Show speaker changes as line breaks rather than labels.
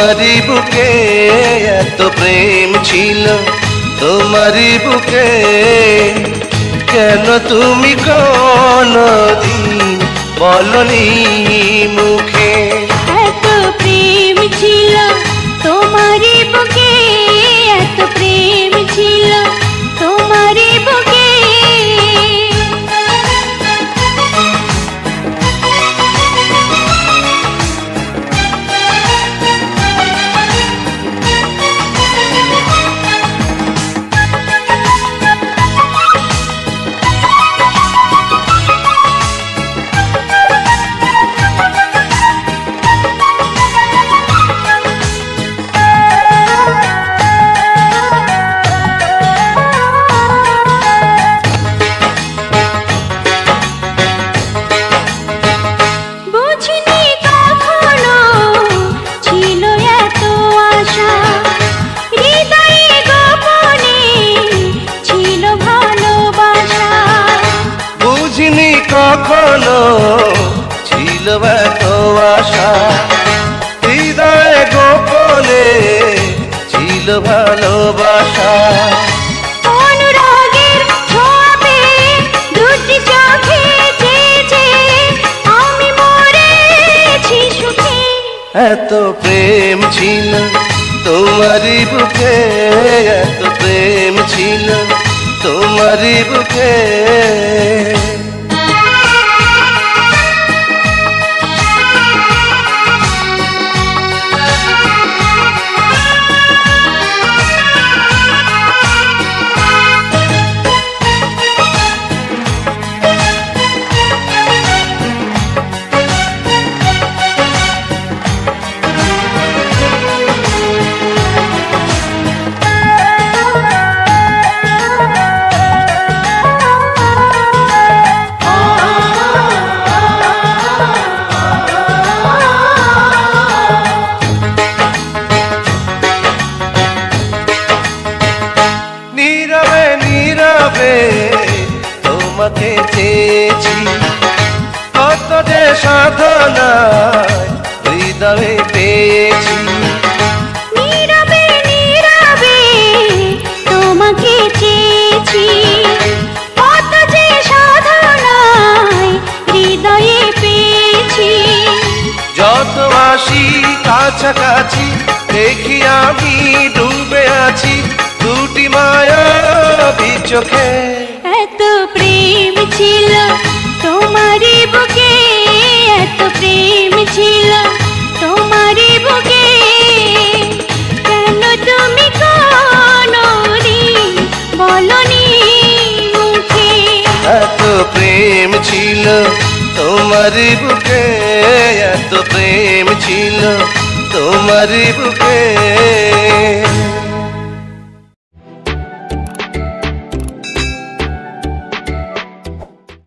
তোমারই বুকে এত প্রেম ছিল তোমারই বুকে কেন তুমি কোনদিন বলনি মুখে
এত প্রেম ছিল তোমারই বুকে এত প্রেম ছিল তোমারই বুকে
কখনো ছিল এত আশা হৃদয়ে গোপনে ছিল ভালোবাসা
অনুরাগের ছোঁয়াতে দুটি চোখে চেয়ে আমি মরেছি সুখে
এত প্রেম ছিল তোমারই বুকে এত প্রেম ছিল তোমারই বুকে নীরবে নীরবে তোমাকে চেয়েছি কত যে সাধনায় হৃদয়ে পেয়েছি
নীরবে নীরবে তোমাকে চেয়েছি কত যে সাধনায় হৃদয়ে পেয়েছি
যত আসি কাছাকাছি দেখি আমি ডুবে আছি দুটি মায়াবী চোখে
এত প্রেম ছিল তোমারই বুকে এত প্রেম ছিল তোমারই বুকে কেন তুমি কোনদিন বলনি মুখে
এত প্রেম ছিল তোমারই বুকে এত প্রেম ছিল তোমারই বুকে